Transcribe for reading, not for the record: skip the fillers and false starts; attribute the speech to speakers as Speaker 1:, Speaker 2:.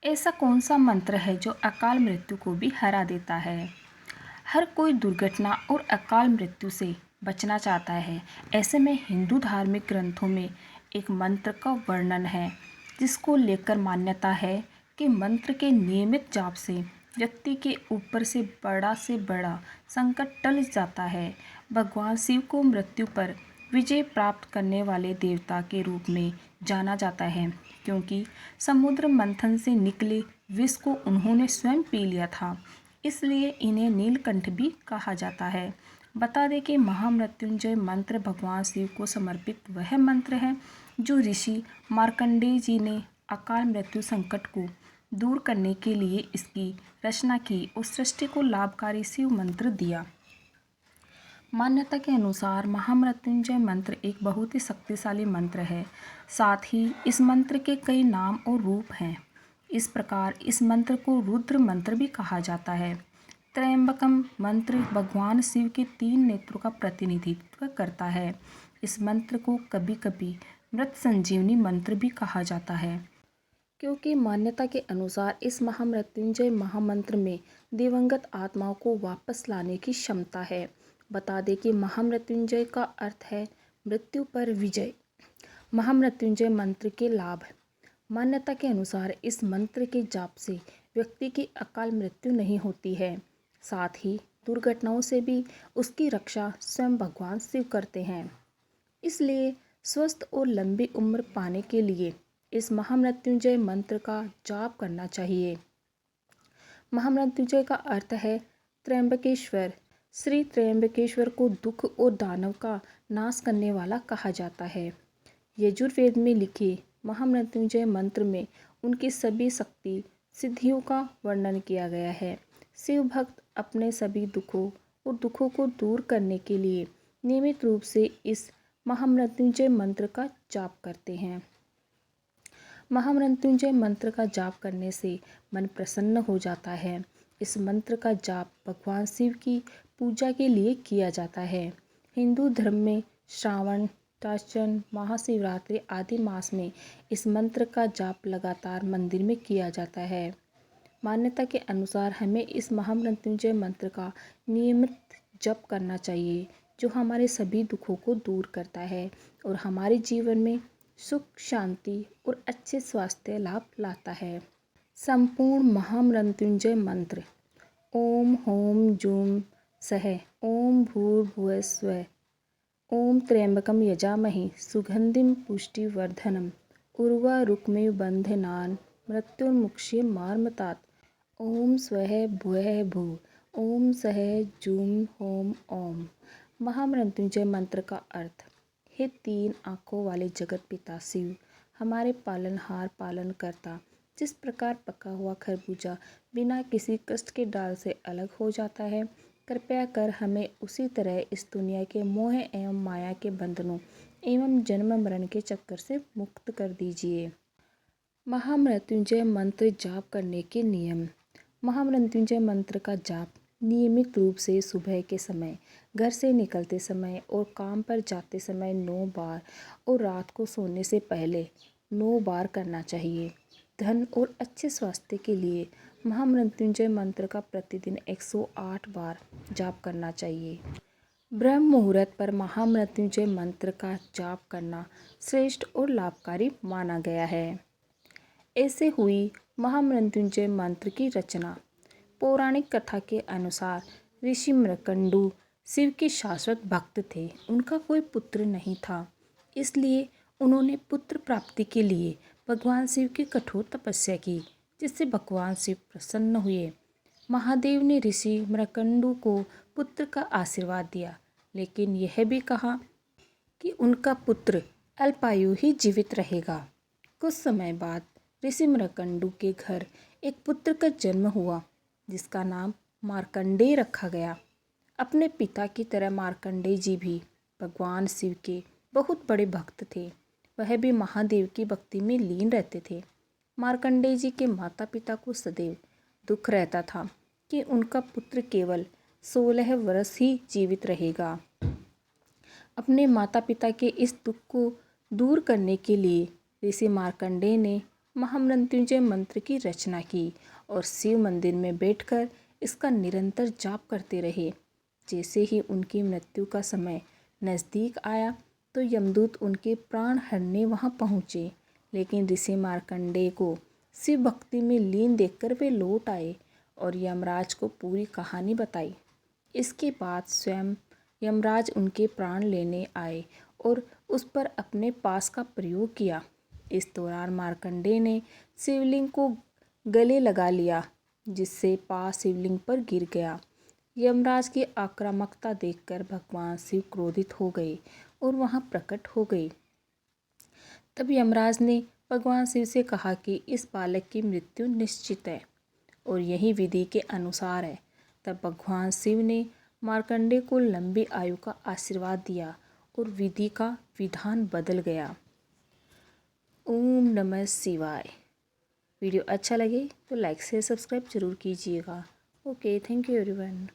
Speaker 1: ऐसा कौन सा मंत्र है जो अकाल मृत्यु को भी हरा देता है? हर कोई दुर्घटना और अकाल मृत्यु से बचना चाहता है। ऐसे में हिंदू धार्मिक ग्रंथों में एक मंत्र का वर्णन है जिसको लेकर मान्यता है कि मंत्र के नियमित जाप से व्यक्ति के ऊपर से बड़ा संकट टल जाता है। भगवान शिव को मृत्यु पर विजय प्राप्त करने वाले देवता के रूप में जाना जाता है क्योंकि समुद्र मंथन से निकले विष को उन्होंने स्वयं पी लिया था, इसलिए इन्हें नीलकंठ भी कहा जाता है। बता दें कि महामृत्युंजय मंत्र भगवान शिव को समर्पित वह मंत्र है जो ऋषि मार्कंडेय जी ने अकाल मृत्यु संकट को दूर करने के लिए इसकी रचना की और सृष्टि को लाभकारी शिव मंत्र दिया। मान्यता के अनुसार महामृत्युंजय मंत्र एक बहुत ही शक्तिशाली मंत्र है। साथ ही इस मंत्र के कई नाम और रूप हैं। इस प्रकार इस मंत्र को रुद्र मंत्र भी कहा जाता है। त्रयंबकम मंत्र भगवान शिव के 3 नेत्रों का प्रतिनिधित्व करता है। इस मंत्र को कभी कभी मृत संजीवनी मंत्र भी कहा जाता है क्योंकि मान्यता के अनुसार इस महामृत्युंजय महामंत्र में दिवंगत आत्माओं को वापस लाने की क्षमता है। बता दें कि महामृत्युंजय का अर्थ है मृत्यु पर विजय। महामृत्युंजय मंत्र के लाभ। मान्यता के अनुसार इस मंत्र के जाप से व्यक्ति की अकाल मृत्यु नहीं होती है। साथ ही दुर्घटनाओं से भी उसकी रक्षा स्वयं भगवान शिव करते हैं। इसलिए स्वस्थ और लंबी उम्र पाने के लिए इस महामृत्युंजय मंत्र का जाप करना चाहिए। महामृत्युंजय का अर्थ है त्र्यंबकेश्वर। श्री त्र्यंबकेश्वर को दुख और दानव का नाश करने वाला कहा जाता है। यजुर्वेद में लिखे महामृत्युंजय मंत्र में उनकी सभी शक्ति सिद्धियों का वर्णन किया गया है। शिव भक्त अपने सभी दुखों को दूर करने के लिए नियमित रूप से इस महामृत्युंजय मंत्र का जाप करते हैं। महामृत्युंजय मंत्र का जाप करने से मन प्रसन्न हो जाता है। इस मंत्र का जाप भगवान शिव की पूजा के लिए किया जाता है। हिंदू धर्म में श्रावण, टार्चन, महाशिवरात्रि आदि मास में इस मंत्र का जाप लगातार मंदिर में किया जाता है। मान्यता के अनुसार हमें इस महामृत्युंजय मंत्र का नियमित जप करना चाहिए जो हमारे सभी दुखों को दूर करता है और हमारे जीवन में सुख, शांति और अच्छे स्वास्थ्य लाभ लाता है। संपूर्ण महामृत्युंजय मंत्र। ओम होम जूम सह ओम भूर्भुवः स्वः ओम त्र्यंबकम यजामहे सुगंधिम पुष्टिवर्धनम उर्वारुकमिव बन्धनान् मृत्युर्मुक्षीयमामृतात् ओम स्वः भुवः भुवः ओम सह जूम होम ओम। महामृत्युंजय मंत्र का अर्थ। हे 3 आँखों वाले जगत पिता शिव, हमारे पालनहार पालनकर्ता, जिस प्रकार पका हुआ खरबूजा बिना किसी कष्ट के डाल से अलग हो जाता है, कृपया कर हमें उसी तरह इस दुनिया के मोह एवं माया के बंधनों एवं जन्म मरण के चक्कर से मुक्त कर दीजिए। महामृत्युंजय मंत्र जाप करने के नियम। महामृत्युंजय मंत्र का जाप नियमित रूप से सुबह के समय, घर से निकलते समय और काम पर जाते समय 9 बार और रात को सोने से पहले 9 बार करना चाहिए। धन और अच्छे स्वास्थ्य के लिए महामृत्युंजय मंत्र का प्रतिदिन 108 बार जाप करना चाहिए। ब्रह्म मुहूर्त पर महामृत्युंजय मंत्र का जाप करना श्रेष्ठ और लाभकारी माना गया है। ऐसे हुई महामृत्युंजय मंत्र की रचना। पौराणिक कथा के अनुसार ऋषि मार्कंडेय शिव के शाश्वत भक्त थे। उनका कोई पुत्र नहीं था, इसलिए उन्होंने पुत्र प्राप्ति के लिए भगवान शिव की कठोर तपस्या की, जिससे भगवान शिव प्रसन्न हुए। महादेव ने ऋषि मार्कंडेय को पुत्र का आशीर्वाद दिया, लेकिन यह भी कहा कि उनका पुत्र अल्पायु ही जीवित रहेगा। कुछ समय बाद ऋषि मार्कंडेय के घर एक पुत्र का जन्म हुआ, जिसका नाम मार्कंडेय रखा गया। अपने पिता की तरह मार्कंडेय जी भी भगवान शिव के बहुत बड़े भक्त थे। वह भी महादेव की भक्ति में लीन रहते थे। मार्कंडेय जी के माता पिता को सदैव दुख रहता था कि उनका पुत्र केवल 16 वर्ष ही जीवित रहेगा। अपने माता पिता के इस दुख को दूर करने के लिए ऋषि मार्कंडेय ने महामृत्युंजय मंत्र की रचना की और शिव मंदिर में बैठकर इसका निरंतर जाप करते रहे। जैसे ही उनकी मृत्यु का समय नज़दीक आया तो यमदूत उनके प्राण हरने वहां पहुँचे, लेकिन ऋषि मार्कंडेय को शिव भक्ति में लीन देखकर वे लौट आए और यमराज को पूरी कहानी बताई। इसके बाद स्वयं यमराज उनके प्राण लेने आए और उस पर अपने पास का प्रयोग किया। इस दौरान मार्कंडेय ने शिवलिंग को गले लगा लिया, जिससे पास शिवलिंग पर गिर गया। यमराज की आक्रामकता देखकर भगवान शिव क्रोधित हो गए और वहां प्रकट हो गए। तब यमराज ने भगवान शिव से कहा कि इस बालक की मृत्यु निश्चित है और यही विधि के अनुसार है। तब भगवान शिव ने मार्कंडेय को लंबी आयु का आशीर्वाद दिया और विधि का विधान बदल गया। ओम नमः शिवाय। वीडियो अच्छा लगे तो लाइक से सब्सक्राइब जरूर कीजिएगा। Okay, thank you everyone.